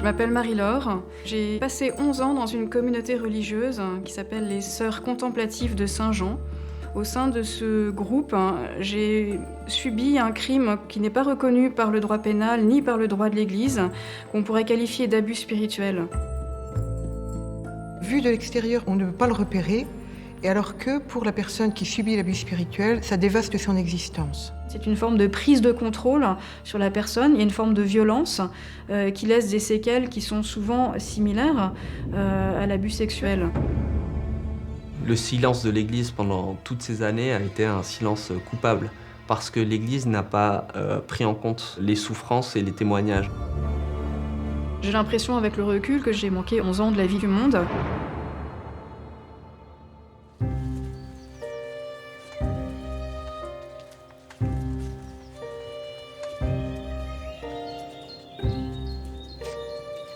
Je m'appelle Marie-Laure. J'ai passé 11 ans dans une communauté religieuse qui s'appelle les Sœurs contemplatives de Saint-Jean. Au sein de ce groupe, j'ai subi un crime qui n'est pas reconnu par le droit pénal ni par le droit de l'Église, qu'on pourrait qualifier d'abus spirituel. Vu de l'extérieur, on ne peut pas le repérer, et alors que pour la personne qui subit l'abus spirituel, ça dévaste son existence. C'est une forme de prise de contrôle sur la personne, il y a une forme de violence qui laisse des séquelles qui sont souvent similaires à l'abus sexuel. Le silence de l'Église pendant toutes ces années a été un silence coupable, parce que l'Église n'a pas pris en compte les souffrances et les témoignages. J'ai l'impression avec le recul que j'ai manqué 11 ans de la vie du monde.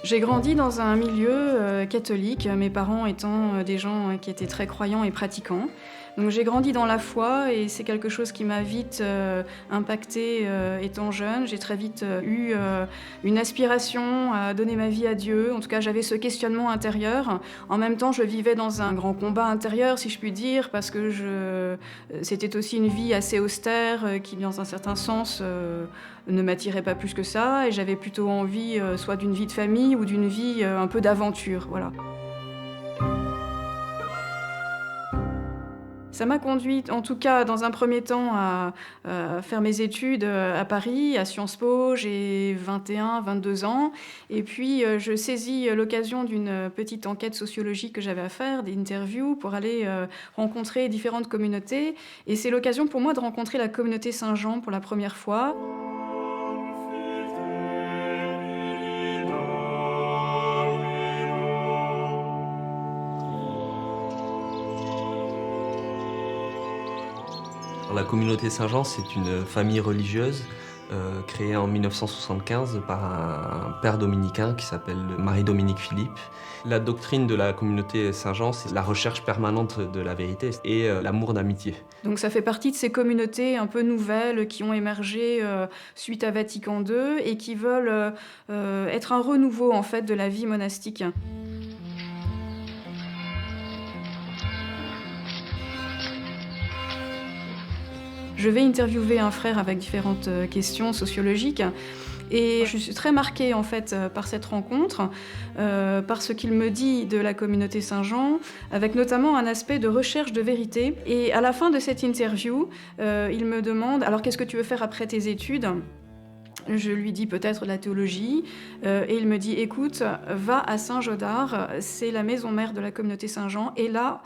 J'ai grandi dans un milieu catholique, mes parents étant des gens qui étaient très croyants et pratiquants. Donc j'ai grandi dans la foi et c'est quelque chose qui m'a vite impactée étant jeune. J'ai très vite eu une aspiration à donner ma vie à Dieu. En tout cas, j'avais ce questionnement intérieur. En même temps, je vivais dans un grand combat intérieur, si je puis dire, parce que c'était aussi une vie assez austère qui, dans un certain sens, ne m'attirait pas plus que ça. Et j'avais plutôt envie soit d'une vie de famille ou d'une vie un peu d'aventure, voilà. Ça m'a conduite, en tout cas, dans un premier temps, à faire mes études à Paris, à Sciences Po. J'ai 21, 22 ans. Et puis, je saisis l'occasion d'une petite enquête sociologique que j'avais à faire, des interviews, pour aller rencontrer différentes communautés. Et c'est l'occasion pour moi de rencontrer la communauté Saint-Jean pour la première fois. La communauté Saint-Jean, c'est une famille religieuse créée en 1975 par un père dominicain qui s'appelle Marie-Dominique Philippe. La doctrine de la communauté Saint-Jean, c'est la recherche permanente de la vérité et l'amour d'amitié. Donc ça fait partie de ces communautés un peu nouvelles qui ont émergé suite à Vatican II et qui veulent être un renouveau en fait de la vie monastique. Je vais interviewer un frère avec différentes questions sociologiques et je suis très marquée en fait par cette rencontre, par ce qu'il me dit de la communauté Saint-Jean, avec notamment un aspect de recherche de vérité. Et à la fin de cette interview, il me demande « Alors qu'est-ce que tu veux faire après tes études ?» Je lui dis peut-être la théologie, et il me dit « Écoute, va à Saint-Jodard, c'est la maison mère de la communauté Saint-Jean, et là,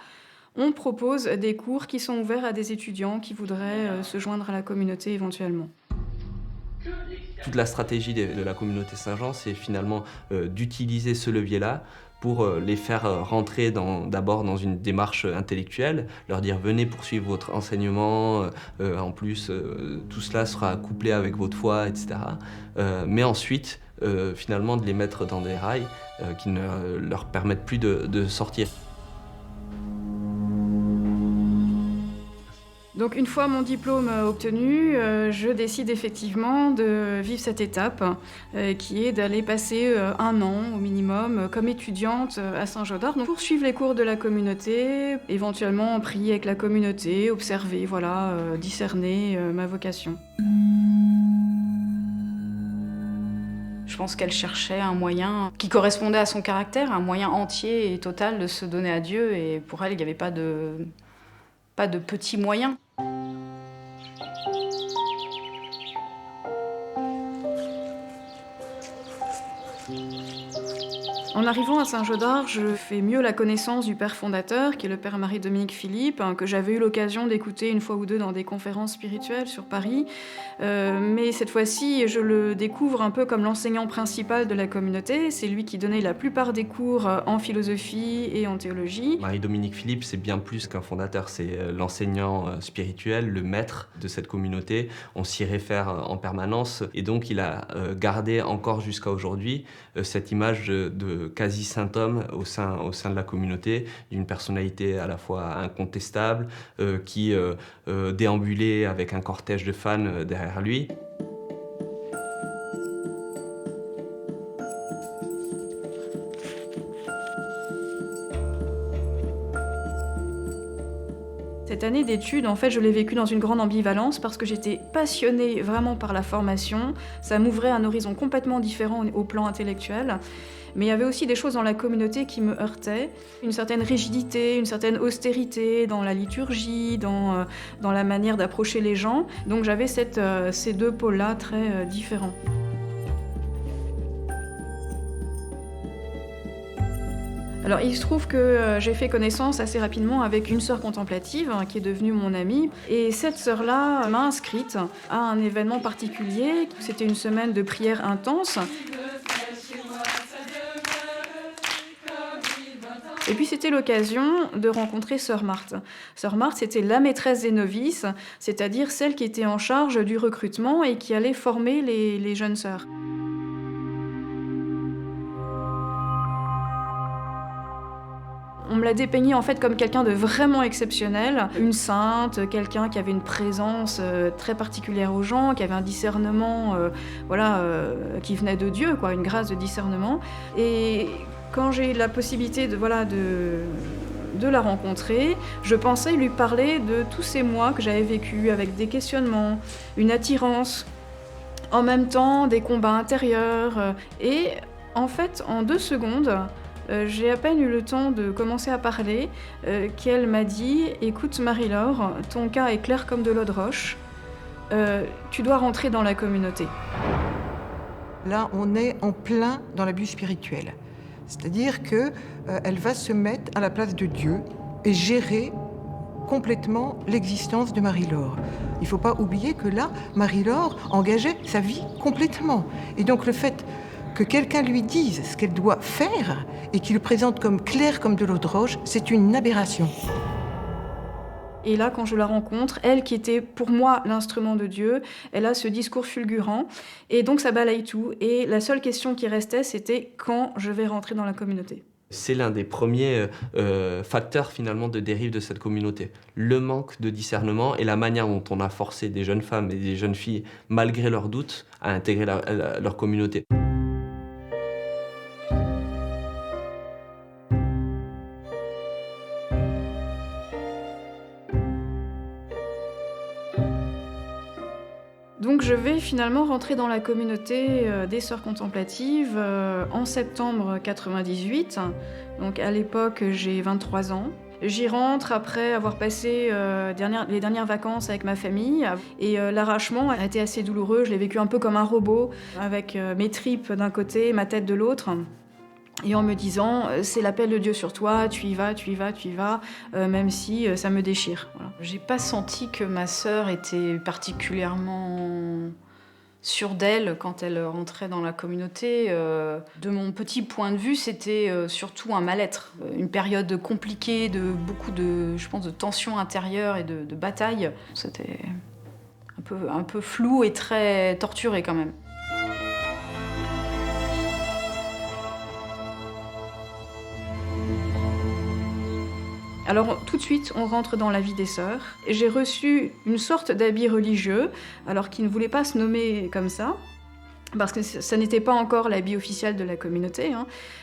on propose des cours qui sont ouverts à des étudiants qui voudraient se joindre à la communauté éventuellement. » Toute la stratégie de la communauté Saint-Jean, c'est finalement d'utiliser ce levier-là pour les faire rentrer d'abord dans une démarche intellectuelle, leur dire venez poursuivre votre enseignement, en plus tout cela sera couplé avec votre foi, etc. Mais ensuite, finalement, de les mettre dans des rails qui ne leur permettent plus de sortir. Donc une fois mon diplôme obtenu, je décide effectivement de vivre cette étape qui est d'aller passer 1 an au minimum comme étudiante à Saint-Jodard. Donc poursuivre les cours de la communauté, éventuellement prier avec la communauté, observer, voilà, discerner ma vocation. Je pense qu'elle cherchait un moyen qui correspondait à son caractère, un moyen entier et total de se donner à Dieu, et pour elle, il n'y avait pas de petits moyens. En arrivant à Saint-Jodard, je fais mieux la connaissance du père fondateur, qui est le père Marie-Dominique Philippe, que j'avais eu l'occasion d'écouter une fois ou deux dans des conférences spirituelles sur Paris. Mais cette fois-ci, je le découvre un peu comme l'enseignant principal de la communauté. C'est lui qui donnait la plupart des cours en philosophie et en théologie. Marie-Dominique Philippe, c'est bien plus qu'un fondateur, c'est l'enseignant spirituel, le maître de cette communauté. On s'y réfère en permanence et donc il a gardé encore jusqu'à aujourd'hui cette image de quasi-saint homme au sein de la communauté, d'une personnalité à la fois incontestable, qui déambulait avec un cortège de fans derrière lui. Cette année d'études, en fait, je l'ai vécue dans une grande ambivalence parce que j'étais passionnée vraiment par la formation. Ça m'ouvrait un horizon complètement différent au plan intellectuel. Mais il y avait aussi des choses dans la communauté qui me heurtaient. Une certaine rigidité, une certaine austérité dans la liturgie, dans la manière d'approcher les gens. Donc j'avais ces deux pôles-là très différents. Alors il se trouve que j'ai fait connaissance assez rapidement avec une sœur contemplative qui est devenue mon amie. Et cette sœur-là m'a inscrite à un événement particulier. C'était une semaine de prière intense. Et puis c'était l'occasion de rencontrer sœur Marthe. Sœur Marthe, c'était la maîtresse des novices, c'est-à-dire celle qui était en charge du recrutement et qui allait former les jeunes sœurs. On me l'a dépeignée en fait comme quelqu'un de vraiment exceptionnel, une sainte, quelqu'un qui avait une présence très particulière aux gens, qui avait un discernement qui venait de Dieu, quoi, une grâce de discernement. Et quand j'ai eu la possibilité de la rencontrer, je pensais lui parler de tous ces mois que j'avais vécus avec des questionnements, une attirance, en même temps des combats intérieurs. Et en fait, en 2 secondes, j'ai à peine eu le temps de commencer à parler qu'elle m'a dit « Écoute Marie-Laure, ton cas est clair comme de l'eau de roche, tu dois rentrer dans la communauté. » Là, on est en plein dans l'abus spirituel. C'est-à-dire qu'elle va se mettre à la place de Dieu et gérer complètement l'existence de Marie-Laure. Il ne faut pas oublier que là, Marie-Laure engageait sa vie complètement. Et donc le fait que quelqu'un lui dise ce qu'elle doit faire et qu'il le présente comme clair comme de l'eau de roche, c'est une aberration. Et là, quand je la rencontre, elle qui était pour moi l'instrument de Dieu, elle a ce discours fulgurant, et donc ça balaye tout. Et la seule question qui restait, c'était quand je vais rentrer dans la communauté. C'est l'un des premiers facteurs finalement de dérive de cette communauté. Le manque de discernement et la manière dont on a forcé des jeunes femmes et des jeunes filles, malgré leurs doutes, à intégrer leur communauté. Donc je vais finalement rentrer dans la communauté des Sœurs Contemplatives en septembre 98. Donc à l'époque, j'ai 23 ans. J'y rentre après avoir passé les dernières vacances avec ma famille. Et l'arrachement a été assez douloureux. Je l'ai vécu un peu comme un robot, avec mes tripes d'un côté, ma tête de l'autre. Et en me disant, c'est l'appel de Dieu sur toi, tu y vas, même si ça me déchire. Voilà. J'ai pas senti que ma sœur était particulièrement sûre d'elle quand elle rentrait dans la communauté. De mon petit point de vue, c'était surtout un mal-être. Une période compliquée, de beaucoup de tensions intérieures et de batailles. C'était un peu flou et très torturé quand même. Alors tout de suite, on rentre dans la vie des sœurs. J'ai reçu une sorte d'habit religieux, alors qui ne voulait pas se nommer comme ça, parce que ça n'était pas encore l'habit officiel de la communauté,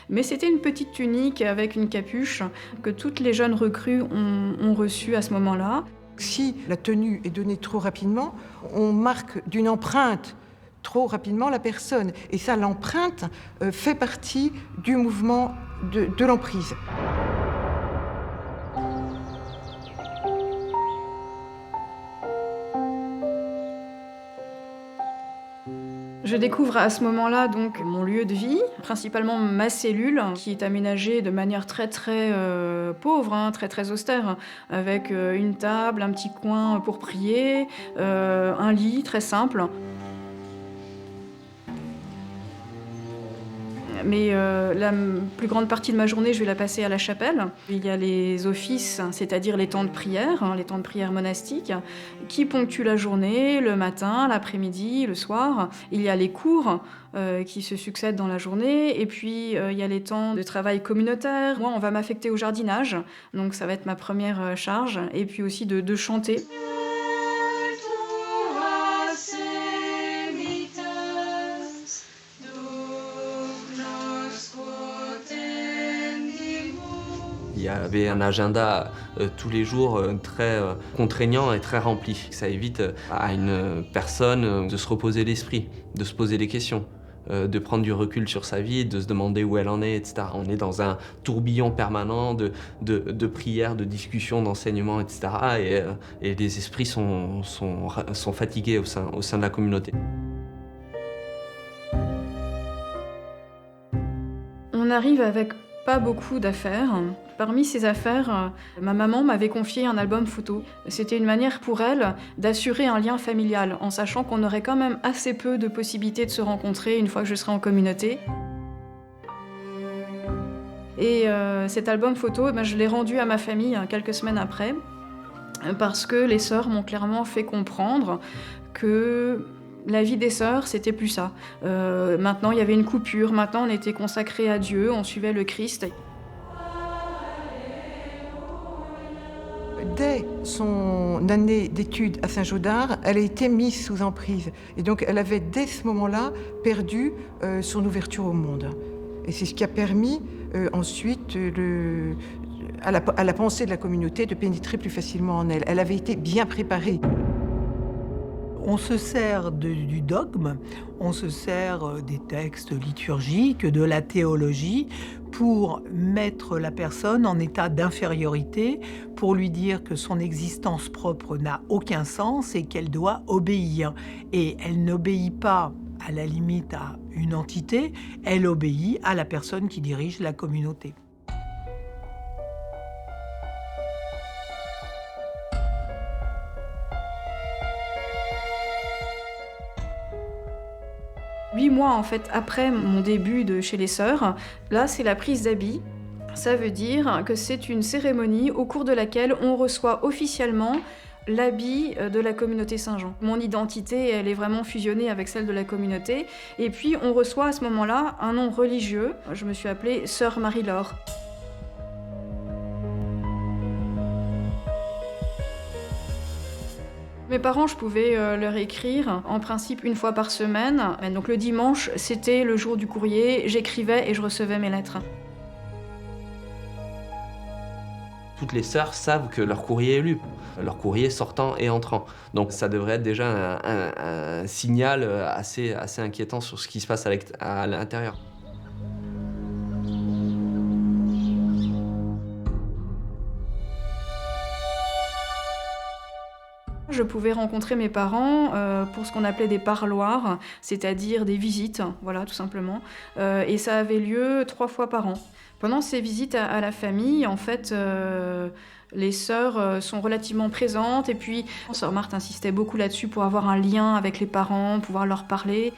mais c'était une petite tunique avec une capuche que toutes les jeunes recrues ont reçue à ce moment-là. Si la tenue est donnée trop rapidement, on marque d'une empreinte trop rapidement la personne. Et ça, l'empreinte fait partie du mouvement de l'emprise. Je découvre à ce moment-là donc mon lieu de vie, principalement ma cellule, qui est aménagée de manière très pauvre, très austère, avec une table, un petit coin pour prier, un lit très simple. Mais la plus grande partie de ma journée, je vais la passer à la chapelle. Il y a les offices, c'est-à-dire les temps de prière, les temps de prière monastiques, qui ponctuent la journée, le matin, l'après-midi, le soir. Il y a les cours qui se succèdent dans la journée. Et puis, il y a les temps de travail communautaire. Moi, on va m'affecter au jardinage, donc ça va être ma première charge. Et puis aussi de chanter. Il Il y avait un agenda tous les jours très contraignant et très rempli. Ça évite à une personne de se reposer l'esprit, de se poser des questions, de prendre du recul sur sa vie, de se demander où elle en est, etc. On est dans un tourbillon permanent de prières, de discussions, d'enseignements, etc. Et les esprits sont fatigués au sein de la communauté. On arrive avec pas beaucoup d'affaires. Parmi ces affaires, ma maman m'avait confié un album photo. C'était une manière pour elle d'assurer un lien familial, en sachant qu'on aurait quand même assez peu de possibilités de se rencontrer une fois que je serai en communauté. Et cet album photo, je l'ai rendu à ma famille quelques semaines après, parce que les sœurs m'ont clairement fait comprendre que la vie des sœurs, c'était plus ça. Maintenant, il y avait une coupure. Maintenant, on était consacrés à Dieu, on suivait le Christ. Dès son année d'études à Saint-Jeoudard, elle a été mise sous emprise. Et donc, elle avait, dès ce moment-là, perdu son ouverture au monde. Et c'est ce qui a permis ensuite à la pensée de la communauté de pénétrer plus facilement en elle. Elle avait été bien préparée. On se sert du dogme, on se sert des textes liturgiques, de la théologie, pour mettre la personne en état d'infériorité, pour lui dire que son existence propre n'a aucun sens et qu'elle doit obéir. Et elle n'obéit pas à la limite à une entité, elle obéit à la personne qui dirige la communauté. Huit mois en fait après mon début de chez les sœurs, là c'est la prise d'habit. Ça veut dire que c'est une cérémonie au cours de laquelle on reçoit officiellement l'habit de la communauté Saint-Jean. Mon identité, elle est vraiment fusionnée avec celle de la communauté. Et puis on reçoit à ce moment-là un nom religieux. Je me suis appelée Sœur Marie-Laure. Mes parents, je pouvais leur écrire en principe une fois par semaine. Donc le dimanche, c'était le jour du courrier. J'écrivais et je recevais mes lettres. Toutes les sœurs savent que leur courrier est lu, leur courrier sortant et entrant. Donc ça devrait être déjà un signal assez inquiétant sur ce qui se passe à l'intérieur. Je pouvais rencontrer mes parents pour ce qu'on appelait des parloirs, c'est-à-dire des visites, voilà, tout simplement. Et ça avait lieu 3 fois par an. Pendant ces visites à la famille, en fait, les sœurs sont relativement présentes. Et puis, sœur Marthe insistait beaucoup là-dessus pour avoir un lien avec les parents, pouvoir leur parler.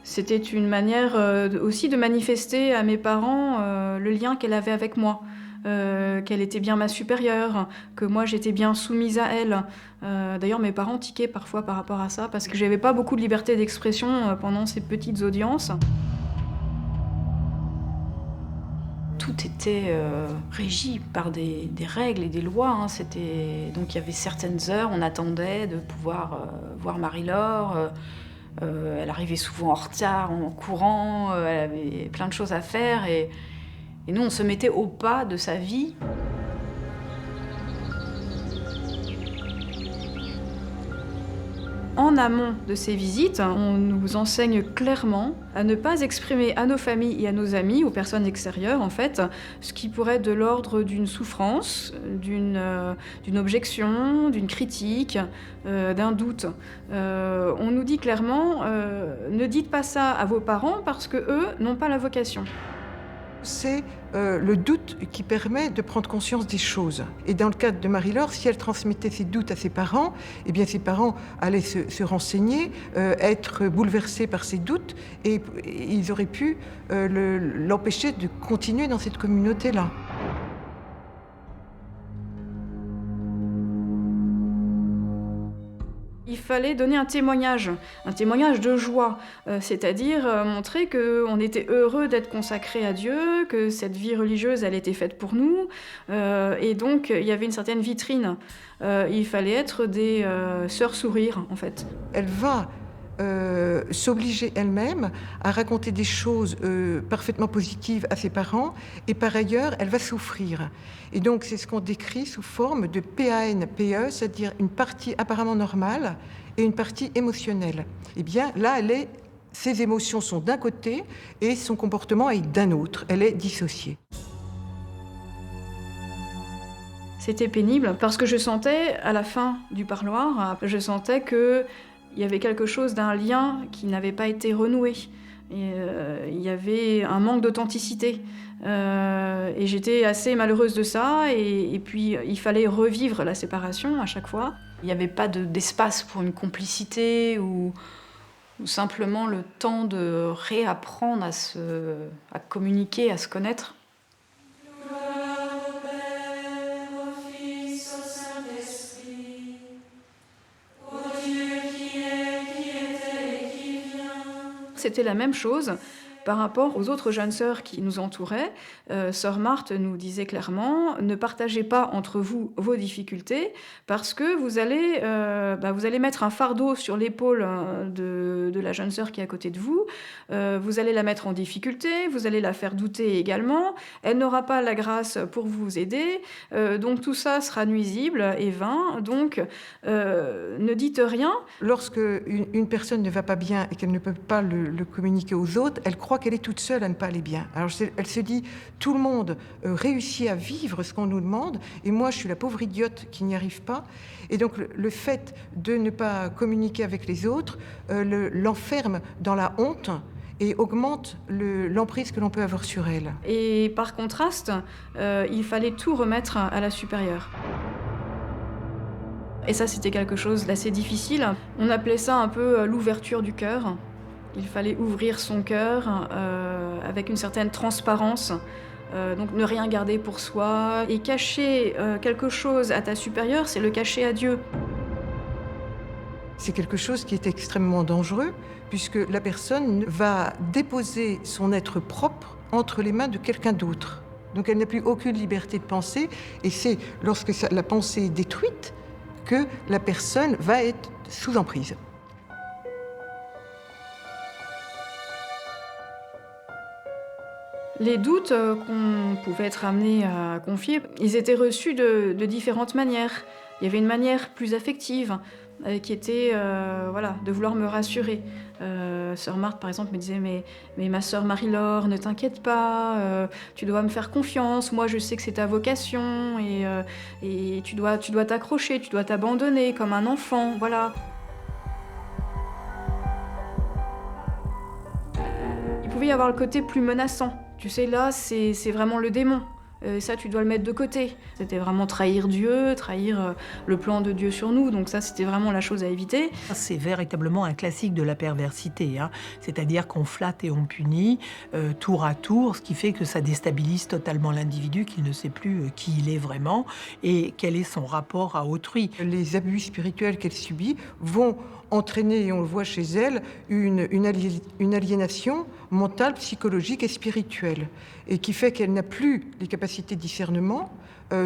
C'était une manière aussi de manifester à mes parents le lien qu'elle avait avec moi. Qu'elle était bien ma supérieure, que moi j'étais bien soumise à elle. D'ailleurs mes parents tiquaient parfois par rapport à ça parce que j'avais pas beaucoup de liberté d'expression pendant ces petites audiences. Tout était régi par des règles et des lois. Hein. Donc il y avait certaines heures, on attendait de pouvoir voir Marie-Laure. Elle arrivait souvent en retard, en courant, elle avait plein de choses à faire et nous, on se mettait au pas de sa vie. En amont de ces visites, on nous enseigne clairement à ne pas exprimer à nos familles et à nos amis, aux personnes extérieures en fait, ce qui pourrait être de l'ordre d'une souffrance, d'une objection, d'une critique, d'un doute. On nous dit clairement, ne dites pas ça à vos parents parce qu'eux n'ont pas la vocation. C'est le doute qui permet de prendre conscience des choses. Et dans le cadre de Marie-Laure, si elle transmettait ses doutes à ses parents, eh bien ses parents allaient se renseigner, être bouleversés par ses doutes, et ils auraient pu l'empêcher de continuer dans cette communauté-là. Il fallait donner un témoignage de joie, c'est-à-dire montrer qu'on était heureux d'être consacrés à Dieu, que cette vie religieuse, elle était faite pour nous, et donc il y avait une certaine vitrine. Il fallait être des sœurs sourires, en fait. Elle va s'obliger elle-même à raconter des choses parfaitement positives à ses parents, et par ailleurs, elle va souffrir. Et donc, c'est ce qu'on décrit sous forme de PAN-PE, c'est-à-dire une partie apparemment normale et une partie émotionnelle. Eh bien, là, ses émotions sont d'un côté et son comportement est d'un autre. Elle est dissociée. C'était pénible parce que je sentais, à la fin du parloir, je sentais qu'il y avait quelque chose d'un lien qui n'avait pas été renoué. Il y avait un manque d'authenticité. Et j'étais assez malheureuse de ça. Et puis, il fallait revivre la séparation à chaque fois. Il n'y avait pas d'espace pour une complicité ou simplement le temps de réapprendre à communiquer, à se connaître. C'était la même chose par rapport aux autres jeunes sœurs qui nous entouraient. Sœur Marthe nous disait clairement « Ne partagez pas entre vous vos difficultés parce que vous allez mettre un fardeau sur l'épaule de la jeune sœur qui est à côté de vous. Vous allez la mettre en difficulté, vous allez la faire douter également. Elle n'aura pas la grâce pour vous aider. Donc tout ça sera nuisible et vain. Donc ne dites rien. » Lorsque une personne ne va pas bien et qu'elle ne peut pas le communiquer aux autres, elle croit qu'elle est toute seule à ne pas aller bien. Alors elle se dit, tout le monde réussit à vivre ce qu'on nous demande, et moi je suis la pauvre idiote qui n'y arrive pas. Et donc le fait de ne pas communiquer avec les autres l'enferme dans la honte et augmente l'emprise que l'on peut avoir sur elle. Et par contraste, il fallait tout remettre à la supérieure. Et ça, c'était quelque chose d'assez difficile. On appelait ça un peu l'ouverture du cœur. Il fallait ouvrir son cœur avec une certaine transparence, donc ne rien garder pour soi. Et cacher quelque chose à ta supérieure, c'est le cacher à Dieu. C'est quelque chose qui est extrêmement dangereux, puisque la personne va déposer son être propre entre les mains de quelqu'un d'autre. Donc elle n'a plus aucune liberté de penser, et c'est lorsque la pensée est détruite que la personne va être sous emprise. Les doutes qu'on pouvait être amené à confier, ils étaient reçus de différentes manières. Il y avait une manière plus affective, qui était de vouloir me rassurer. Sœur Marthe, par exemple, me disait « Mais ma sœur Marie-Laure, ne t'inquiète pas, tu dois me faire confiance, moi je sais que c'est ta vocation, et tu dois t'accrocher, tu dois t'abandonner comme un enfant, voilà. » Il pouvait y avoir le côté plus menaçant. Tu sais, là, c'est vraiment le démon. Ça, tu dois le mettre de côté. C'était vraiment trahir Dieu, trahir le plan de Dieu sur nous. Donc ça, c'était vraiment la chose à éviter. C'est véritablement un classique de la perversité, hein. C'est-à-dire qu'on flatte et on punit tour à tour, ce qui fait que ça déstabilise totalement l'individu, qu'il ne sait plus qui il est vraiment et quel est son rapport à autrui. Les abus spirituels qu'elle subit vont entraîner, et on le voit chez elle, une aliénation mentale, psychologique et spirituelle, et qui fait qu'elle n'a plus les capacités de discernement,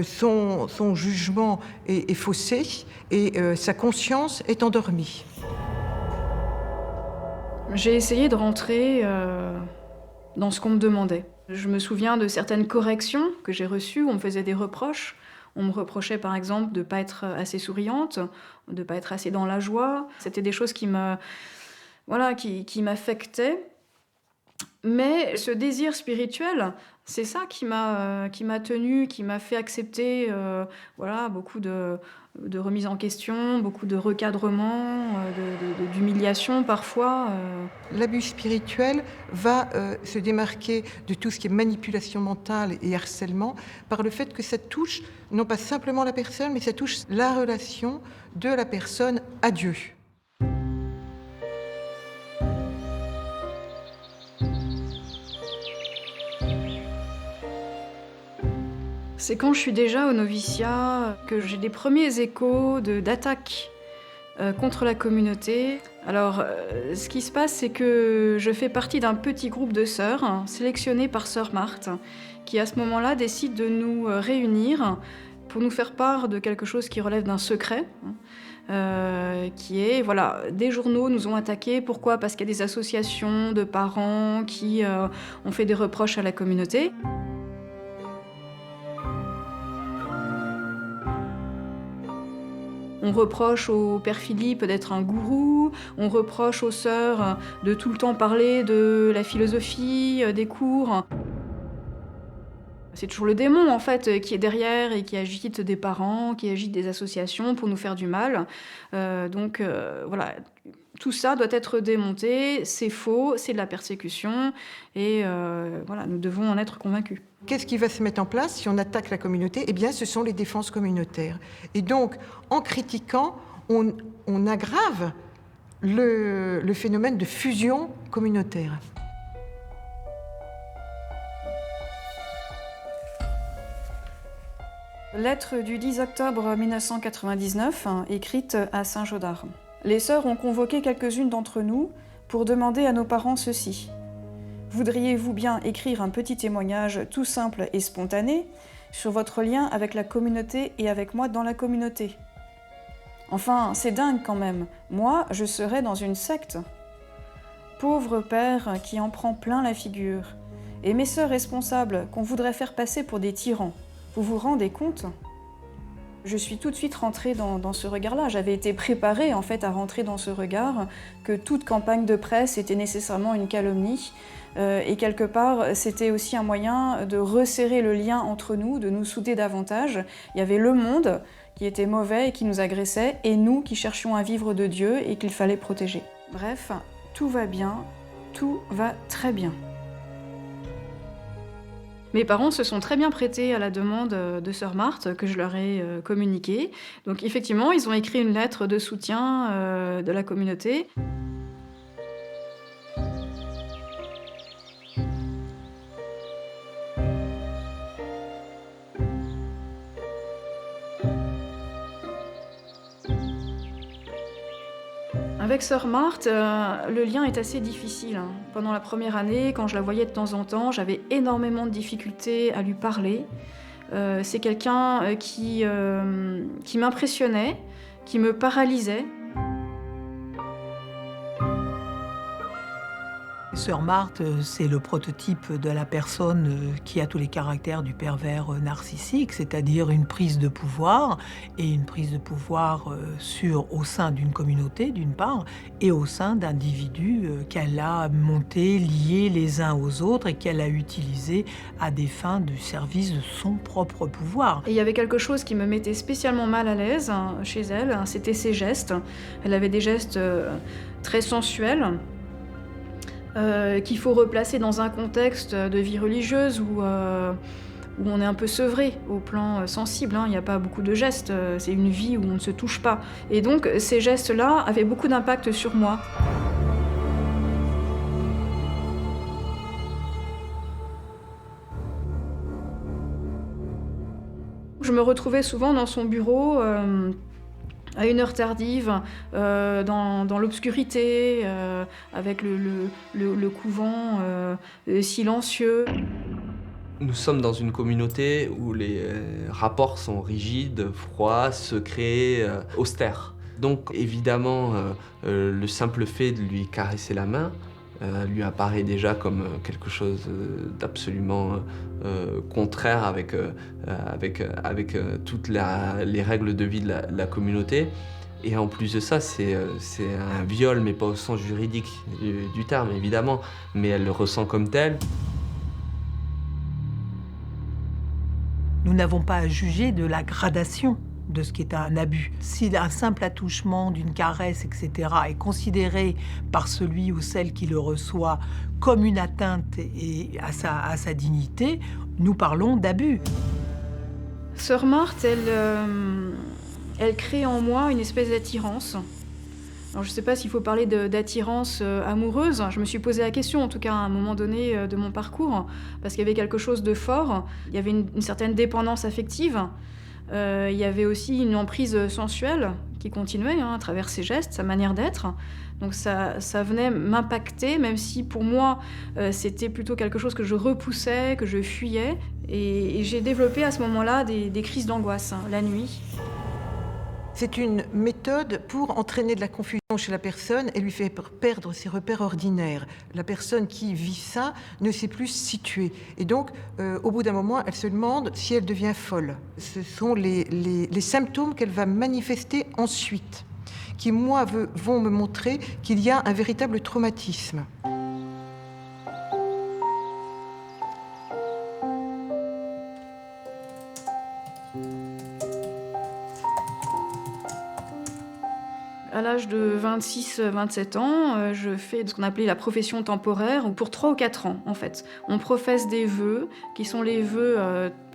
son jugement est faussé, et sa conscience est endormie. J'ai essayé de rentrer dans ce qu'on me demandait. Je me souviens de certaines corrections que j'ai reçues, où on me faisait des reproches. On me reprochait par exemple de ne pas être assez souriante, de ne pas être assez dans la joie. C'était des choses qui m'affectaient. Mais ce désir spirituel, c'est ça qui m'a tenue, qui m'a fait accepter beaucoup de remise en question, beaucoup de recadrement, d'humiliation parfois. L'abus spirituel va se démarquer de tout ce qui est manipulation mentale et harcèlement par le fait que ça touche non pas simplement la personne, mais ça touche la relation de la personne à Dieu. C'est quand je suis déjà au noviciat que j'ai des premiers échos d'attaques contre la communauté. Alors, ce qui se passe, c'est que je fais partie d'un petit groupe de sœurs, sélectionné par Sœur Marthe, qui à ce moment-là décide de nous réunir pour nous faire part de quelque chose qui relève d'un secret. qui est, voilà, des journaux nous ont attaqués. Pourquoi ? Parce qu'il y a des associations de parents qui ont fait des reproches à la communauté. On reproche au père Philippe d'être un gourou, on reproche aux sœurs de tout le temps parler de la philosophie, des cours. C'est toujours le démon, en fait, qui est derrière et qui agite des parents, qui agite des associations pour nous faire du mal. Voilà, tout ça doit être démonté, c'est faux, c'est de la persécution, et voilà, nous devons en être convaincus. Qu'est-ce qui va se mettre en place si on attaque la communauté ? Eh bien, ce sont les défenses communautaires. Et donc, en critiquant, on aggrave le phénomène de fusion communautaire. Lettre du 10 octobre 1999, écrite à Saint-Gaudard. Les sœurs ont convoqué quelques-unes d'entre nous pour demander à nos parents ceci. Voudriez-vous bien écrire un petit témoignage tout simple et spontané sur votre lien avec la communauté et avec moi dans la communauté ? Enfin, c'est dingue quand même. Moi, je serais dans une secte. Pauvre père qui en prend plein la figure. Et mes sœurs responsables qu'on voudrait faire passer pour des tyrans. Vous vous rendez compte ? Je suis tout de suite rentrée dans ce regard-là. J'avais été préparée en fait à rentrer dans ce regard, que toute campagne de presse était nécessairement une calomnie. Et quelque part, c'était aussi un moyen de resserrer le lien entre nous, de nous souder davantage. Il y avait le monde qui était mauvais et qui nous agressait, et nous qui cherchions à vivre de Dieu et qu'il fallait protéger. Bref, tout va bien, tout va très bien. Mes parents se sont très bien prêtés à la demande de sœur Marthe que je leur ai communiquée. Donc effectivement, ils ont écrit une lettre de soutien de la communauté. Avec sœur Marthe, le lien est assez difficile. Pendant la première année, quand je la voyais de temps en temps, j'avais énormément de difficultés à lui parler. C'est quelqu'un qui m'impressionnait, qui me paralysait. Sœur Marthe, c'est le prototype de la personne qui a tous les caractères du pervers narcissique, c'est-à-dire une prise de pouvoir, et une prise de pouvoir au sein d'une communauté, d'une part, et au sein d'individus qu'elle a montés, liés les uns aux autres, et qu'elle a utilisés à des fins du service de son propre pouvoir. Et il y avait quelque chose qui me mettait spécialement mal à l'aise chez elle, c'était ses gestes. Elle avait des gestes très sensuels, qu'il faut replacer dans un contexte de vie religieuse où on est un peu sevré au plan sensible. Il n'y a pas beaucoup de gestes, c'est une vie où on ne se touche pas. Et donc ces gestes-là avaient beaucoup d'impact sur moi. Je me retrouvais souvent dans son bureau à une heure tardive, dans l'obscurité, avec le couvent silencieux. Nous sommes dans une communauté où les rapports sont rigides, froids, secrets, austères. Donc évidemment, le simple fait de lui caresser la main lui apparaît déjà comme quelque chose d'absolument contraire avec toutes les règles de vie de la communauté. Et en plus de ça, c'est un viol, mais pas au sens juridique du terme, évidemment, mais elle le ressent comme tel. Nous n'avons pas à juger de la gradation de ce qui est un abus. Si un simple attouchement d'une caresse, etc., est considéré par celui ou celle qui le reçoit comme une atteinte à sa dignité, nous parlons d'abus. Sœur Marthe, elle crée en moi une espèce d'attirance. Alors, je ne sais pas s'il faut parler d'attirance amoureuse. Je me suis posé la question, en tout cas à un moment donné de mon parcours, parce qu'il y avait quelque chose de fort. Il y avait une certaine dépendance affective. Il y avait aussi une emprise sensuelle qui continuait à travers ses gestes, sa manière d'être. Donc ça venait m'impacter, même si pour moi c'était plutôt quelque chose que je repoussais, que je fuyais. Et j'ai développé à ce moment-là des crises d'angoisse la nuit. C'est une méthode pour entraîner de la confusion chez la personne et lui faire perdre ses repères ordinaires. La personne qui vit ça ne sait plus se situer. Et donc, au bout d'un moment, elle se demande si elle devient folle. Ce sont les symptômes qu'elle va manifester ensuite, qui, moi, vont me montrer qu'il y a un véritable traumatisme. À l'âge de 26-27 ans, je fais ce qu'on appelait la profession temporaire, pour 3 ou 4 ans en fait. On professe des vœux, qui sont les vœux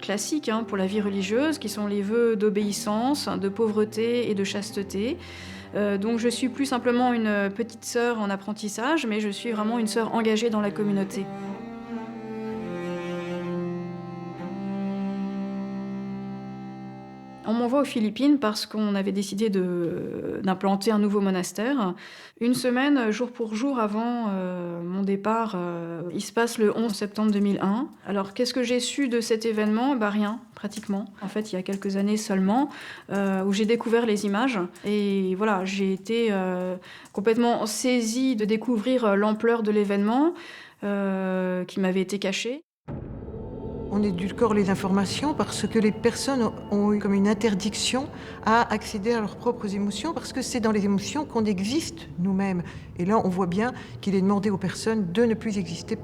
classiques pour la vie religieuse, qui sont les vœux d'obéissance, de pauvreté et de chasteté. Donc je suis plus simplement une petite sœur en apprentissage, mais je suis vraiment une sœur engagée dans la communauté. On m'envoie aux Philippines parce qu'on avait décidé d'implanter un nouveau monastère. Une semaine, jour pour jour avant mon départ, il se passe le 11 septembre 2001. Alors qu'est-ce que j'ai su de cet événement ? Rien, pratiquement. En fait, il y a quelques années seulement, où j'ai découvert les images. Et voilà, j'ai été complètement saisie de découvrir l'ampleur de l'événement qui m'avait été caché. On édulcore les informations parce que les personnes ont eu comme une interdiction à accéder à leurs propres émotions, parce que c'est dans les émotions qu'on existe nous-mêmes. Et là, on voit bien qu'il est demandé aux personnes de ne plus exister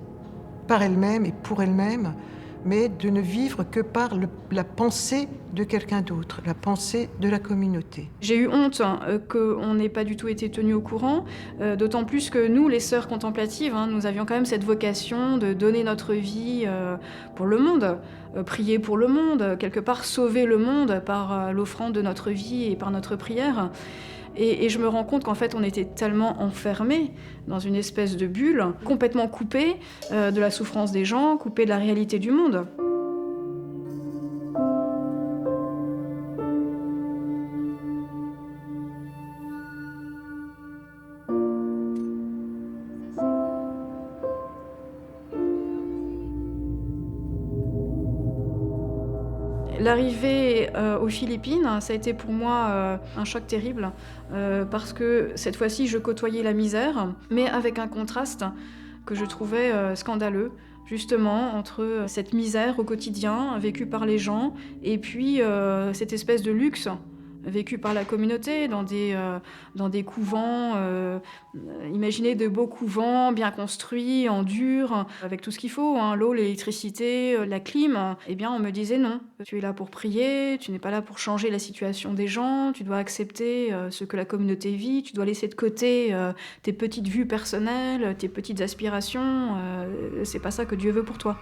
par elles-mêmes et pour elles-mêmes, mais de ne vivre que par la pensée de quelqu'un d'autre, la pensée de la communauté. J'ai eu honte qu'on n'ait pas du tout été tenus au courant, d'autant plus que nous, les sœurs contemplatives, nous avions quand même cette vocation de donner notre vie pour le monde, prier pour le monde, quelque part sauver le monde par l'offrande de notre vie et par notre prière. Et je me rends compte qu'en fait, on était tellement enfermés dans une espèce de bulle, complètement coupés de la souffrance des gens, coupés de la réalité du monde. L'arrivée aux Philippines, ça a été pour moi un choc terrible, parce que cette fois-ci, je côtoyais la misère, mais avec un contraste que je trouvais scandaleux, justement, entre cette misère au quotidien, vécue par les gens, et puis cette espèce de luxe vécu par la communauté dans des couvents, imaginez de beaux couvents bien construits, en dur, avec tout ce qu'il faut, l'eau, l'électricité, la clim. Eh bien, on me disait non, tu es là pour prier, tu n'es pas là pour changer la situation des gens, tu dois accepter ce que la communauté vit, tu dois laisser de côté tes petites vues personnelles, tes petites aspirations, c'est pas ça que Dieu veut pour toi.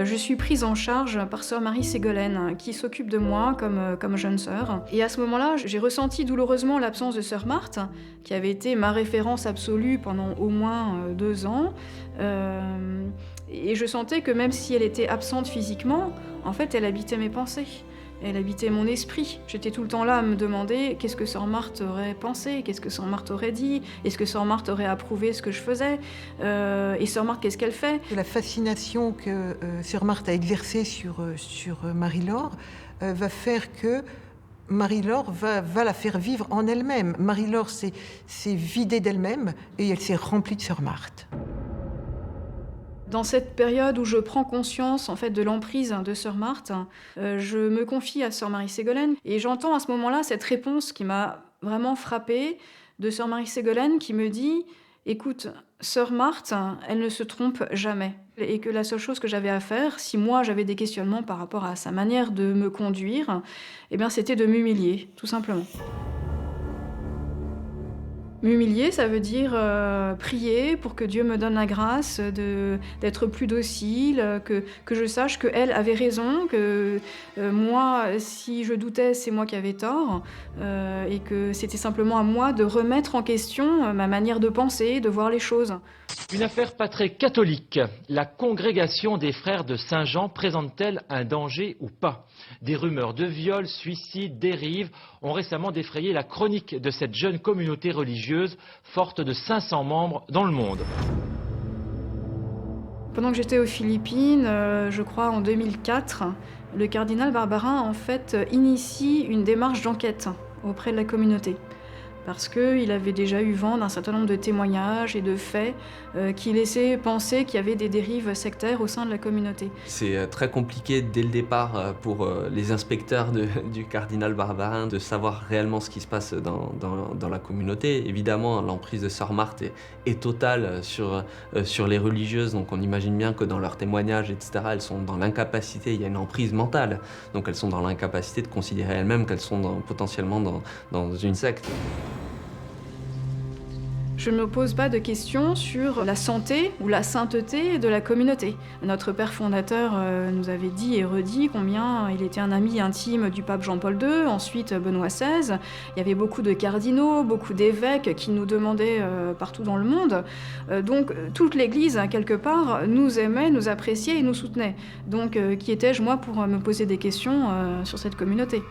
Je suis prise en charge par sœur Marie Ségolène, qui s'occupe de moi comme jeune sœur. Et à ce moment-là, j'ai ressenti douloureusement l'absence de sœur Marthe, qui avait été ma référence absolue pendant au moins 2 ans. Et je sentais que même si elle était absente physiquement, en fait, elle habitait mes pensées. Elle habitait mon esprit. J'étais tout le temps là à me demander qu'est-ce que sœur Marthe aurait pensé, qu'est-ce que sœur Marthe aurait dit, est-ce que sœur Marthe aurait approuvé ce que je faisais, et sœur Marthe, qu'est-ce qu'elle fait ? La fascination que sœur Marthe a exercée sur Marie-Laure va faire que Marie-Laure va la faire vivre en elle-même. Marie-Laure s'est vidée d'elle-même et elle s'est remplie de sœur Marthe. Dans cette période où je prends conscience en fait de l'emprise de sœur Marthe, je me confie à sœur Marie Ségolène et j'entends à ce moment-là cette réponse qui m'a vraiment frappée de sœur Marie Ségolène qui me dit « Écoute, sœur Marthe, elle ne se trompe jamais. » Et que la seule chose que j'avais à faire, si moi j'avais des questionnements par rapport à sa manière de me conduire, eh bien c'était de m'humilier, tout simplement. M'humilier, ça veut dire prier pour que Dieu me donne la grâce d'être plus docile, que je sache qu'elle avait raison, que moi, si je doutais, c'est moi qui avais tort, et que c'était simplement à moi de remettre en question ma manière de penser, de voir les choses. Une affaire pas très catholique. La congrégation des frères de Saint-Jean présente-t-elle un danger ou pas ? Des rumeurs de viol, suicides, dérives ont récemment défrayé la chronique de cette jeune communauté religieuse forte de 500 membres dans le monde. Pendant que j'étais aux Philippines, je crois en 2004, le cardinal Barbarin en fait initie une démarche d'enquête auprès de la communauté. Parce qu'il avait déjà eu vent d'un certain nombre de témoignages et de faits qui laissaient penser qu'il y avait des dérives sectaires au sein de la communauté. C'est très compliqué dès le départ pour les inspecteurs du cardinal Barbarin de savoir réellement ce qui se passe dans la communauté. Évidemment, l'emprise de Sœur Marthe est totale sur les religieuses, donc on imagine bien que dans leurs témoignages, etc., elles sont dans l'incapacité, il y a une emprise mentale, donc elles sont dans l'incapacité de considérer elles-mêmes qu'elles sont potentiellement dans une secte. Je ne me pose pas de questions sur la santé ou la sainteté de la communauté. Notre père fondateur nous avait dit et redit combien il était un ami intime du pape Jean-Paul II, ensuite Benoît XVI. Il y avait beaucoup de cardinaux, beaucoup d'évêques qui nous demandaient partout dans le monde. Donc toute l'Église, quelque part, nous aimait, nous appréciait et nous soutenait. Donc qui étais-je moi pour me poser des questions sur cette communauté ?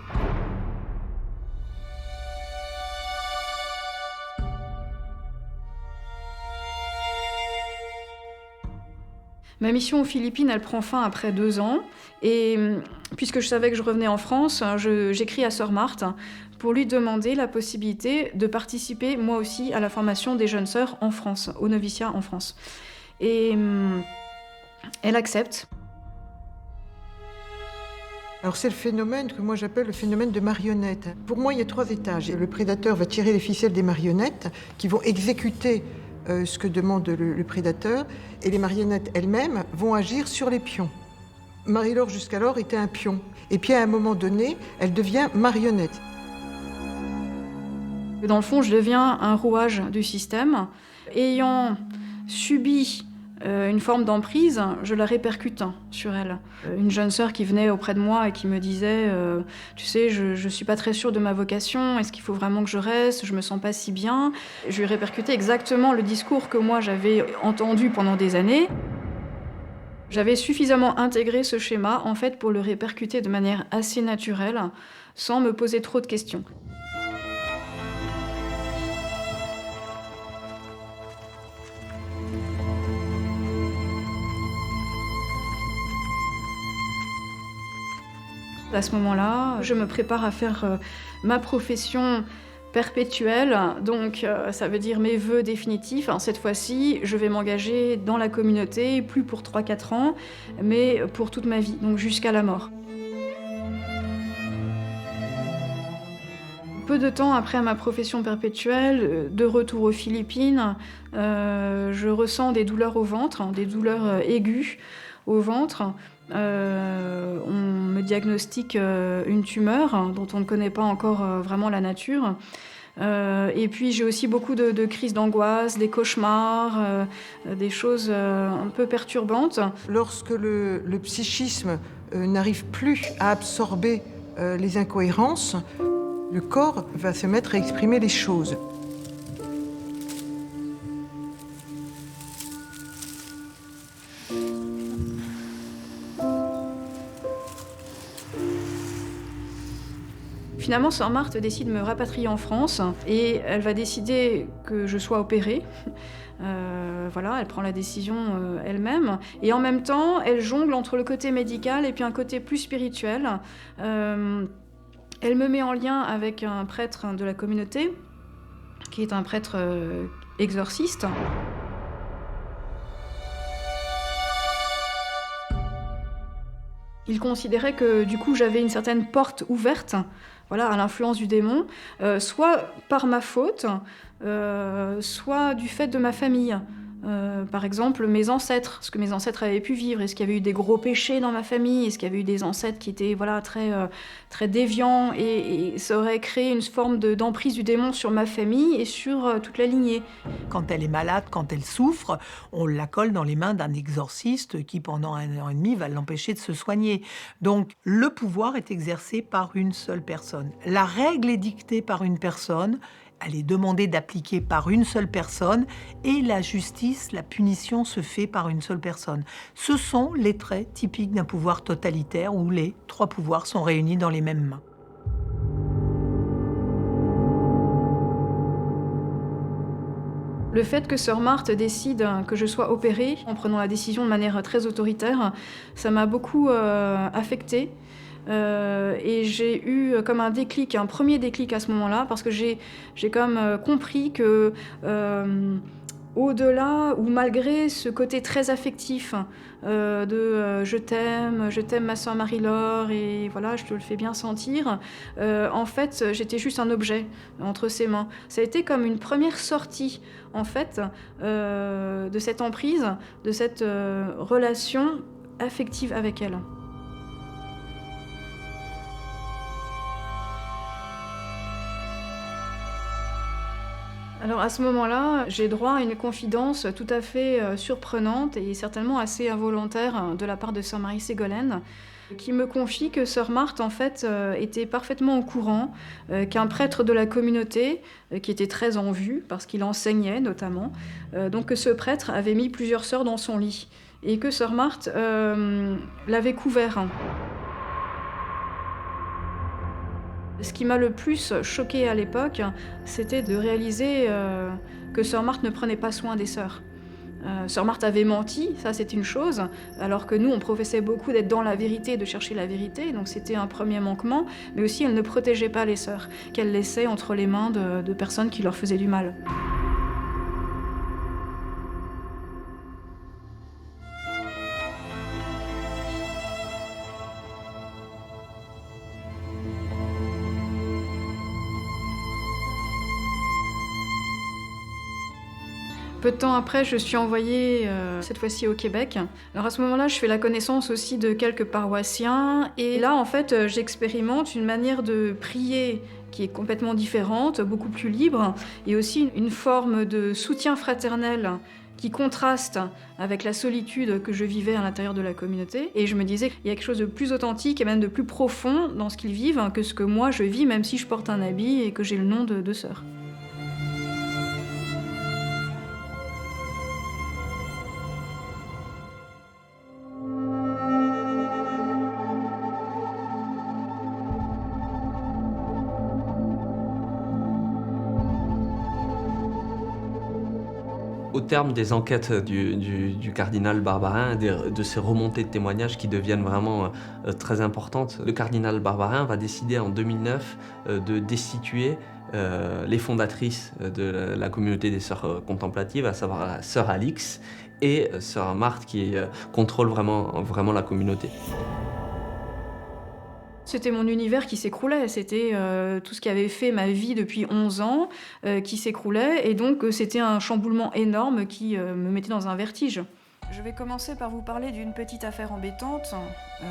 Ma mission aux Philippines, elle prend fin après 2 ans. Et puisque je savais que je revenais en France, j'écris à Sœur Marthe pour lui demander la possibilité de participer, moi aussi, à la formation des jeunes sœurs en France, au noviciat en France. Et elle accepte. Alors c'est le phénomène que moi j'appelle le phénomène de marionnette. Pour moi, il y a 3 étages. Le prédateur va tirer les ficelles des marionnettes qui vont exécuter ce que demande le prédateur, et les marionnettes elles-mêmes vont agir sur les pions. Marie-Laure, jusqu'alors, était un pion. Et puis, à un moment donné, elle devient marionnette. Dans le fond, je deviens un rouage du système. Ayant subi une forme d'emprise, je la répercute sur elle. Une jeune sœur qui venait auprès de moi et qui me disait tu sais, je suis pas très sûre de ma vocation, est-ce qu'il faut vraiment que je reste, je me sens pas si bien. Je lui ai répercuté exactement le discours que moi j'avais entendu pendant des années. J'avais suffisamment intégré ce schéma en fait pour le répercuter de manière assez naturelle, sans me poser trop de questions. À ce moment-là, je me prépare à faire ma profession perpétuelle, donc ça veut dire mes vœux définitifs. Cette fois-ci, je vais m'engager dans la communauté, plus pour 3-4 ans, mais pour toute ma vie, donc jusqu'à la mort. Peu de temps après ma profession perpétuelle, de retour aux Philippines, je ressens des douleurs au ventre, des douleurs aiguës au ventre. On me diagnostique une tumeur dont on ne connaît pas encore vraiment la nature. Et puis j'ai aussi beaucoup de crises d'angoisse, des cauchemars, des choses un peu perturbantes. Lorsque le psychisme n'arrive plus à absorber les incohérences, le corps va se mettre à exprimer les choses. Finalement, Sœur Marthe décide de me rapatrier en France et elle va décider que je sois opérée. Voilà, elle prend la décision elle-même. Et en même temps, elle jongle entre le côté médical et puis un côté plus spirituel. Elle me met en lien avec un prêtre de la communauté, qui est un prêtre exorciste. Il considérait que du coup j'avais une certaine porte ouverte, voilà, à l'influence du démon, soit par ma faute, soit du fait de ma famille. Par exemple, mes ancêtres, ce que mes ancêtres avaient pu vivre, est-ce qu'il y avait eu des gros péchés dans ma famille, est-ce qu'il y avait eu des ancêtres qui étaient voilà, très déviants, et ça aurait créé une forme d'emprise du démon sur ma famille et sur toute la lignée. Quand elle est malade, quand elle souffre, on la colle dans les mains d'un exorciste qui, pendant 1 an et demi, va l'empêcher de se soigner. Donc, le pouvoir est exercé par une seule personne. La règle est dictée par une personne. Elle est demandée d'appliquer par une seule personne et la justice, la punition se fait par une seule personne. Ce sont les traits typiques d'un pouvoir totalitaire où les 3 pouvoirs sont réunis dans les mêmes mains. Le fait que sœur Marthe décide que je sois opérée, en prenant la décision de manière très autoritaire, ça m'a beaucoup affectée. Et j'ai eu comme un déclic, un premier déclic à ce moment-là, parce que j'ai comme compris que au-delà ou malgré ce côté très affectif je t'aime ma sœur Marie-Laure et voilà, je te le fais bien sentir, en fait j'étais juste un objet entre ses mains. Ça a été comme une première sortie en fait de cette emprise, de cette relation affective avec elle. Alors à ce moment-là, j'ai droit à une confidence tout à fait surprenante et certainement assez involontaire de la part de sœur Marie Ségolène, qui me confie que sœur Marthe en fait était parfaitement au courant qu'un prêtre de la communauté, qui était très en vue parce qu'il enseignait notamment, donc que ce prêtre avait mis plusieurs sœurs dans son lit et que sœur Marthe l'avait couvert. Ce qui m'a le plus choquée à l'époque, c'était de réaliser que sœur Marthe ne prenait pas soin des sœurs. Sœur Marthe avait menti, ça c'est une chose, alors que nous on professait beaucoup d'être dans la vérité, de chercher la vérité, donc c'était un premier manquement, mais aussi elle ne protégeait pas les sœurs, qu'elle laissait entre les mains de personnes qui leur faisaient du mal. Peu de temps après, je suis envoyée, cette fois-ci au Québec. Alors à ce moment-là, je fais la connaissance aussi de quelques paroissiens. Et là, en fait, j'expérimente une manière de prier qui est complètement différente, beaucoup plus libre, et aussi une forme de soutien fraternel qui contraste avec la solitude que je vivais à l'intérieur de la communauté. Et je me disais qu'il y a quelque chose de plus authentique et même de plus profond dans ce qu'ils vivent que ce que moi je vis, même si je porte un habit et que j'ai le nom de sœur. Au terme des enquêtes du cardinal Barbarin, de ces remontées de témoignages qui deviennent vraiment très importantes, le cardinal Barbarin va décider en 2009 de destituer les fondatrices de la communauté des sœurs contemplatives, à savoir la sœur Alix et sœur Marthe qui contrôle vraiment la communauté. C'était mon univers qui s'écroulait, c'était tout ce qui avait fait ma vie depuis 11 ans qui s'écroulait, et donc c'était un chamboulement énorme qui me mettait dans un vertige. Je vais commencer par vous parler d'une petite affaire embêtante.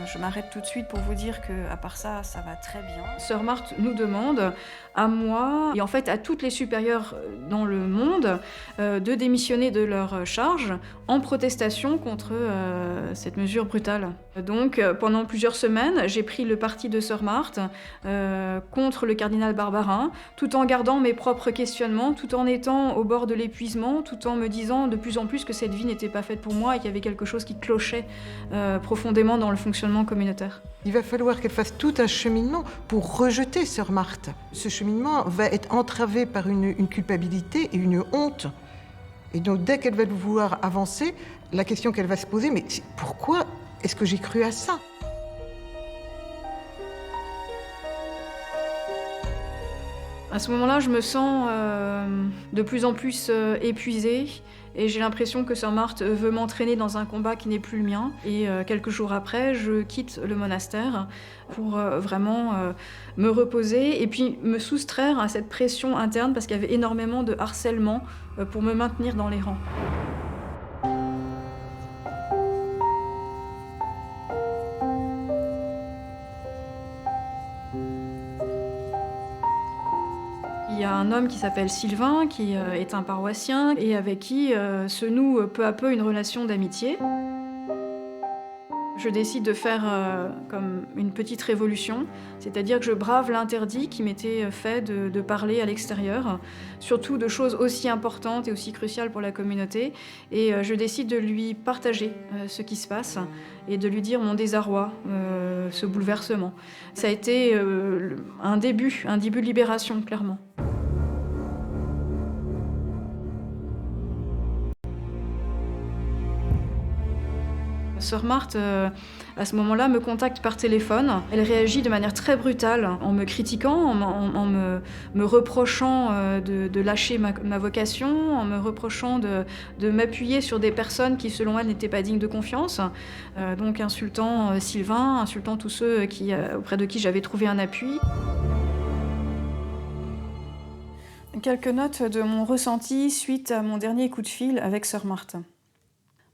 Je m'arrête tout de suite pour vous dire qu'à part ça, ça va très bien. Sœur Marthe nous demande, à moi et en fait à toutes les supérieures dans le monde, de démissionner de leur charge en protestation contre cette mesure brutale. Donc pendant plusieurs semaines, j'ai pris le parti de sœur Marthe contre le cardinal Barbarin, tout en gardant mes propres questionnements, tout en étant au bord de l'épuisement, tout en me disant de plus en plus que cette vie n'était pas faite pour moi et qu'il y avait quelque chose qui clochait profondément dans le fonctionnement communautaire. Il va falloir qu'elle fasse tout un cheminement pour rejeter sœur Marthe. Ce cheminement va être entravé par une culpabilité et une honte. Et donc dès qu'elle va vouloir avancer, la question qu'elle va se poser, mais pourquoi est-ce que j'ai cru à ça ? À ce moment-là, je me sens de plus en plus épuisée et j'ai l'impression que sœur Marthe veut m'entraîner dans un combat qui n'est plus le mien. Et quelques jours après, je quitte le monastère pour vraiment me reposer et puis me soustraire à cette pression interne parce qu'il y avait énormément de harcèlement pour me maintenir dans les rangs. Il y a un homme qui s'appelle Sylvain, qui est un paroissien et avec qui se noue peu à peu une relation d'amitié. Je décide de faire comme une petite révolution, c'est-à-dire que je brave l'interdit qui m'était fait de parler à l'extérieur, surtout de choses aussi importantes et aussi cruciales pour la communauté. Et je décide de lui partager ce qui se passe et de lui dire mon désarroi, ce bouleversement. Ça a été un début de libération, clairement. Sœur Marthe, à ce moment-là, me contacte par téléphone. Elle réagit de manière très brutale en me critiquant, en me reprochant de lâcher ma vocation, en me reprochant de m'appuyer sur des personnes qui, selon elle, n'étaient pas dignes de confiance. Donc insultant Sylvain, insultant tous ceux auprès de qui j'avais trouvé un appui. Quelques notes de mon ressenti suite à mon dernier coup de fil avec Sœur Marthe.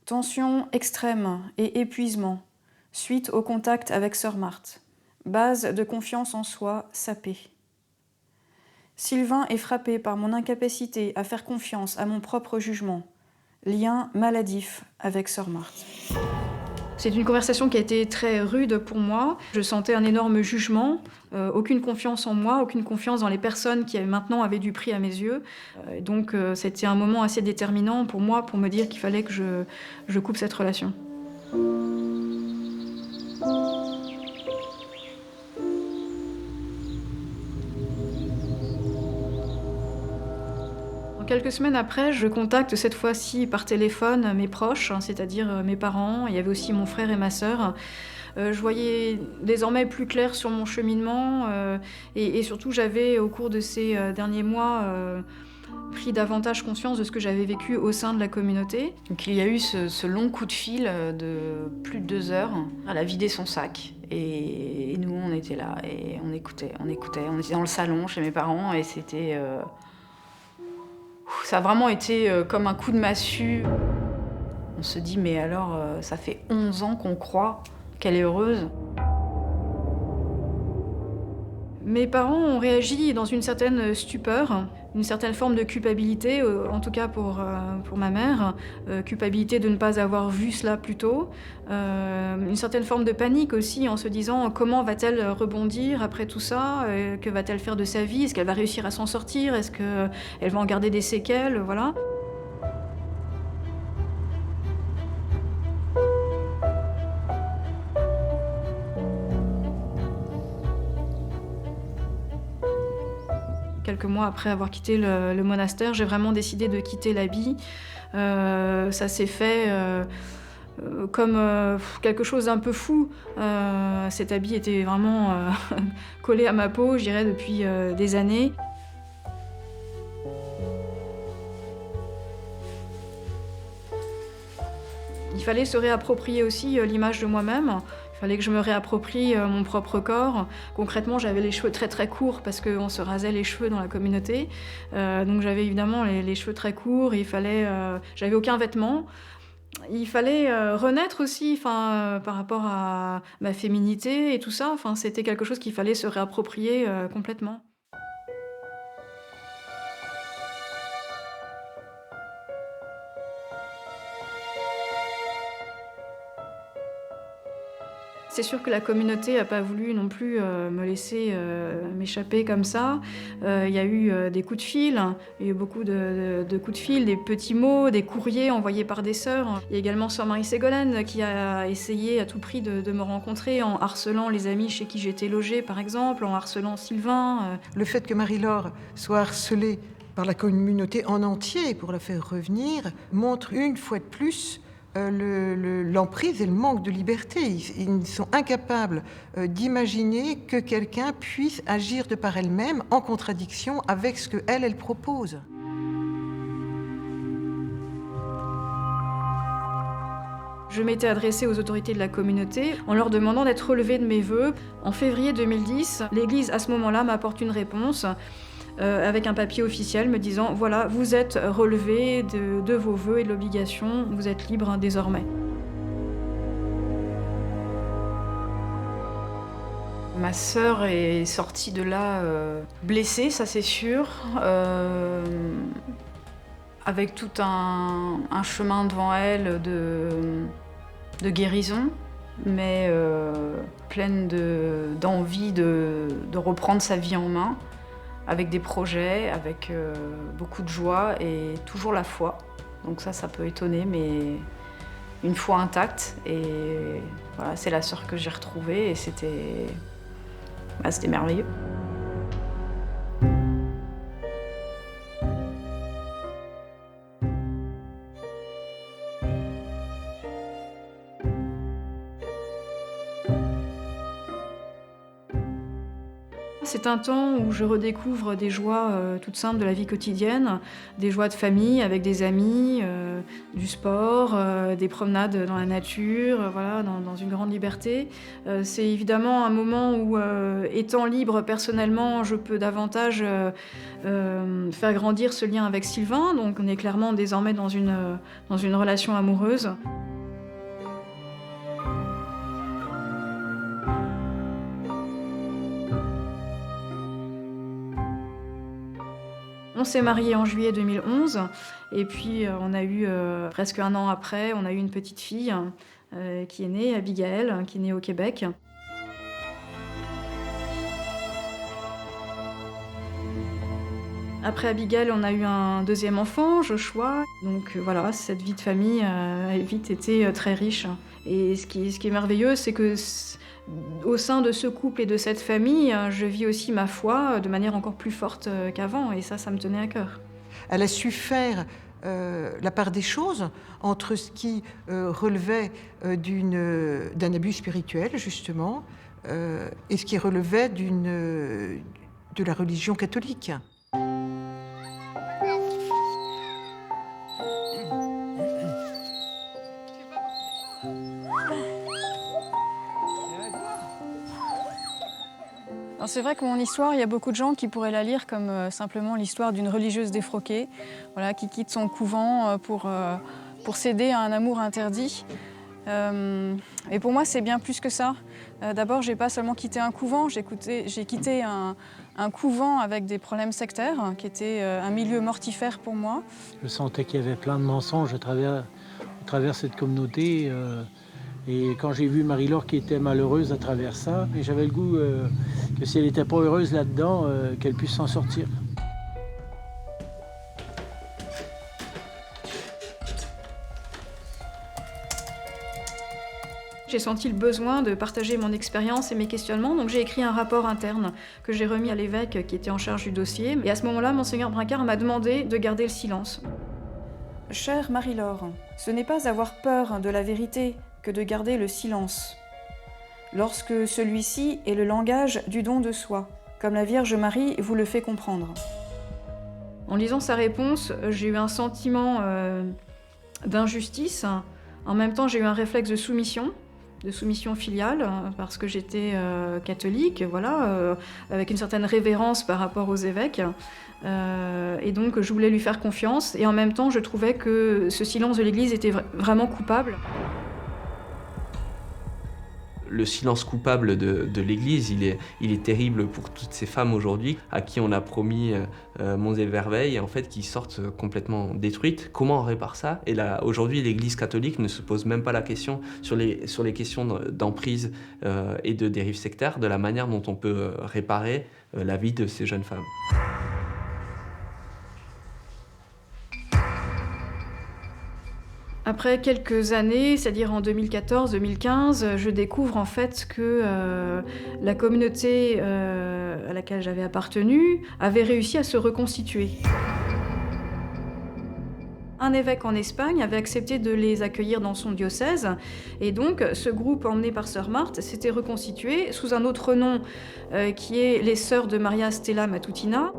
Tension extrême et épuisement suite au contact avec Sœur Marthe. Base de confiance en soi sapée. Sylvain est frappé par mon incapacité à faire confiance à mon propre jugement. Lien maladif avec Sœur Marthe. C'est une conversation qui a été très rude pour moi. Je sentais un énorme jugement, aucune confiance en moi, aucune confiance dans les personnes qui maintenant avaient du prix à mes yeux. Donc c'était un moment assez déterminant pour moi pour me dire qu'il fallait que je coupe cette relation. Quelques semaines après, je contacte cette fois-ci par téléphone mes proches, c'est-à-dire mes parents. Il y avait aussi mon frère et ma sœur. Je voyais désormais plus clair sur mon cheminement et surtout j'avais, au cours de ces derniers mois, pris davantage conscience de ce que j'avais vécu au sein de la communauté. Donc il y a eu ce long coup de fil de plus de 2 heures. Elle a vidé son sac et nous on était là et on écoutait. On était dans le salon chez mes parents et c'était... Ça a vraiment été comme un coup de massue. On se dit, mais alors, ça fait 11 ans qu'on croit qu'elle est heureuse. Mes parents ont réagi dans une certaine stupeur, une certaine forme de culpabilité, en tout cas pour ma mère, culpabilité de ne pas avoir vu cela plus tôt, une certaine forme de panique aussi en se disant comment va-t-elle rebondir après tout ça, que va-t-elle faire de sa vie, est-ce qu'elle va réussir à s'en sortir, est-ce qu'elle va en garder des séquelles, voilà. Quelques mois après avoir quitté le monastère, j'ai vraiment décidé de quitter l'habit. Ça s'est fait comme quelque chose d'un peu fou. Cet habit était vraiment collé à ma peau, je dirais, depuis des années. Il fallait se réapproprier aussi l'image de moi-même. Il fallait que je me réapproprie mon propre corps. Concrètement, j'avais les cheveux très très courts parce qu'on se rasait les cheveux dans la communauté. Donc j'avais évidemment les cheveux très courts. Et j'avais aucun vêtement. Il fallait renaître aussi, par rapport à ma féminité et tout ça. C'était quelque chose qu'il fallait se réapproprier complètement. C'est sûr que la communauté n'a pas voulu non plus me laisser m'échapper comme ça. Il y a eu des coups de fil, il y a eu beaucoup de coups de fil, des petits mots, des courriers envoyés par des sœurs. Il y a également sœur Marie-Ségolène qui a essayé à tout prix de me rencontrer en harcelant les amis chez qui j'étais logée, par exemple, en harcelant Sylvain. Le fait que Marie-Laure soit harcelée par la communauté en entier pour la faire revenir montre une fois de plus l'emprise et le manque de liberté. Ils sont incapables d'imaginer que quelqu'un puisse agir de par elle-même en contradiction avec ce qu'elle propose. Je m'étais adressée aux autorités de la communauté en leur demandant d'être relevée de mes vœux. En février 2010, l'Église, à ce moment-là, m'apporte une réponse avec un papier officiel me disant « Voilà, vous êtes relevé de vos vœux et de l'obligation, vous êtes libre désormais ». Ma sœur est sortie de là blessée, ça c'est sûr, avec tout un chemin devant elle de guérison, mais pleine d'envie de reprendre sa vie en main, avec des projets, avec beaucoup de joie et toujours la foi. Donc ça peut étonner, mais une foi intacte. Et voilà, c'est la sœur que j'ai retrouvée et c'était merveilleux. C'est un temps où je redécouvre des joies toutes simples de la vie quotidienne, des joies de famille avec des amis, du sport, des promenades dans la nature, voilà, dans une grande liberté. C'est évidemment un moment où, étant libre personnellement, je peux davantage faire grandir ce lien avec Sylvain. Donc on est clairement désormais dans une relation amoureuse. On s'est mariés en juillet 2011 et puis on a eu, presque un an après, on a eu une petite fille qui est née, Abigail, qui est née au Québec. Après Abigail, on a eu un deuxième enfant, Joshua. Donc voilà, cette vie de famille a vite été très riche. Et ce qui est merveilleux, c'est que au sein de ce couple et de cette famille, je vis aussi ma foi de manière encore plus forte qu'avant, et ça me tenait à cœur. Elle a su faire la part des choses entre ce qui relevait d'un abus spirituel, justement, et ce qui relevait de la religion catholique. C'est vrai que mon histoire, il y a beaucoup de gens qui pourraient la lire comme simplement l'histoire d'une religieuse défroquée, voilà, qui quitte son couvent pour céder à un amour interdit. Et pour moi, c'est bien plus que ça. D'abord, j'ai pas seulement quitté un couvent, j'ai quitté un couvent avec des problèmes sectaires, qui était un milieu mortifère pour moi. Je sentais qu'il y avait plein de mensonges à travers cette communauté. Et quand j'ai vu Marie-Laure qui était malheureuse à travers ça, j'avais le goût que si elle n'était pas heureuse là-dedans, qu'elle puisse s'en sortir. J'ai senti le besoin de partager mon expérience et mes questionnements, donc j'ai écrit un rapport interne que j'ai remis à l'évêque qui était en charge du dossier. Et à ce moment-là, Monseigneur Brincard m'a demandé de garder le silence. Chère Marie-Laure, ce n'est pas avoir peur de la vérité que de garder le silence. Lorsque celui-ci est le langage du don de soi, comme la Vierge Marie vous le fait comprendre. En lisant sa réponse, j'ai eu un sentiment d'injustice. En même temps, j'ai eu un réflexe de soumission filiale, parce que j'étais catholique, voilà, avec une certaine révérence par rapport aux évêques. Et donc, je voulais lui faire confiance. Et en même temps, je trouvais que ce silence de l'Église était vraiment coupable. Le silence coupable de l'Église, il est terrible pour toutes ces femmes aujourd'hui à qui on a promis monts et merveilles, en fait, qui sortent complètement détruites. Comment on répare ça? Et là, aujourd'hui, l'Église catholique ne se pose même pas la question sur les questions d'emprise et de dérive sectaire, de la manière dont on peut réparer la vie de ces jeunes femmes. Après quelques années, c'est-à-dire en 2014-2015, je découvre en fait que la communauté à laquelle j'avais appartenu avait réussi à se reconstituer. Un évêque en Espagne avait accepté de les accueillir dans son diocèse, et donc ce groupe emmené par Sœur Marthe s'était reconstitué sous un autre nom qui est les Sœurs de Maria Stella Matutina.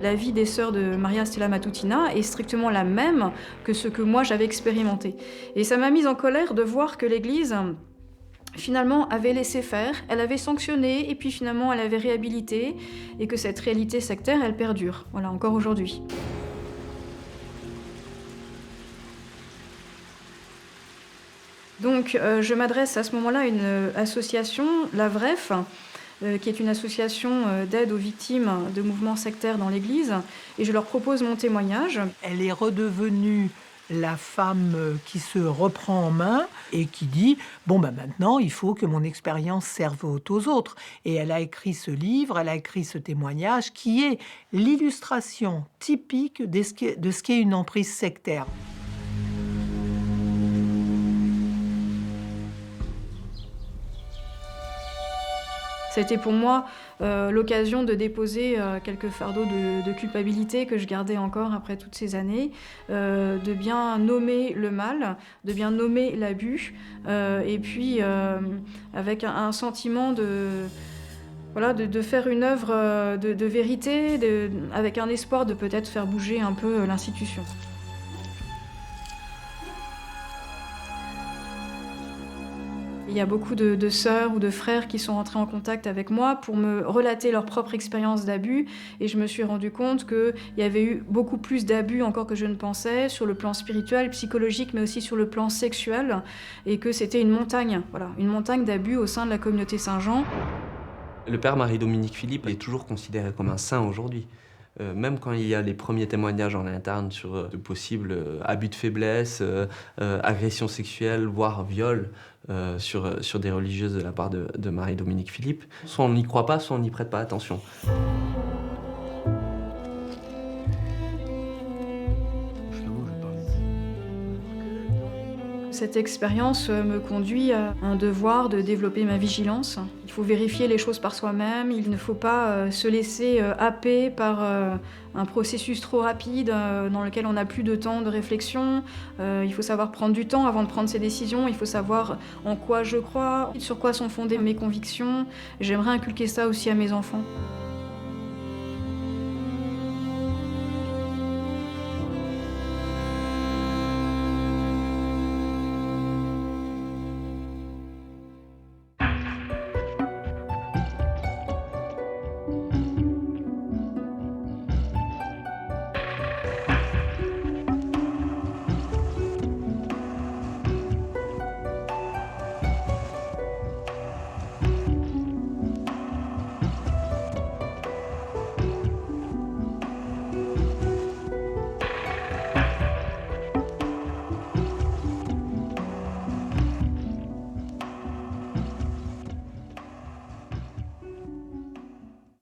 La vie des sœurs de Maria Stella Matutina est strictement la même que ce que moi j'avais expérimenté. Et ça m'a mise en colère de voir que l'Église, finalement, avait laissé faire, elle avait sanctionné, et puis finalement elle avait réhabilité, et que cette réalité sectaire, elle perdure, voilà, encore aujourd'hui. Donc je m'adresse à ce moment-là à une association, la VREF, qui est une association d'aide aux victimes de mouvements sectaires dans l'Église, et je leur propose mon témoignage. Elle est redevenue la femme qui se reprend en main et qui dit « Bon, maintenant, il faut que mon expérience serve aux autres ». Et elle a écrit ce livre, elle a écrit ce témoignage qui est l'illustration typique de ce qu'est une emprise sectaire. Ça a été pour moi l'occasion de déposer quelques fardeaux de culpabilité que je gardais encore après toutes ces années, de bien nommer le mal, de bien nommer l'abus, et puis avec un sentiment Voilà, de faire une œuvre de vérité, avec un espoir de peut-être faire bouger un peu l'institution. Il y a beaucoup de sœurs ou de frères qui sont rentrés en contact avec moi pour me relater leur propre expérience d'abus, et je me suis rendu compte qu'il y avait eu beaucoup plus d'abus encore que je ne pensais, sur le plan spirituel, psychologique, mais aussi sur le plan sexuel, et que c'était une montagne, voilà, une montagne d'abus au sein de la communauté Saint-Jean. Le père Marie-Dominique Philippe est toujours considéré comme un saint aujourd'hui. Même quand il y a les premiers témoignages en interne sur de possibles abus de faiblesse, agressions sexuelles, voire viols sur des religieuses de la part de Marie-Dominique Philippe, soit on n'y croit pas, soit on n'y prête pas attention. Cette expérience me conduit à un devoir de développer ma vigilance. Il faut vérifier les choses par soi-même, il ne faut pas se laisser happer par un processus trop rapide dans lequel on n'a plus de temps de réflexion. Il faut savoir prendre du temps avant de prendre ses décisions, il faut savoir en quoi je crois, sur quoi sont fondées mes convictions. J'aimerais inculquer ça aussi à mes enfants.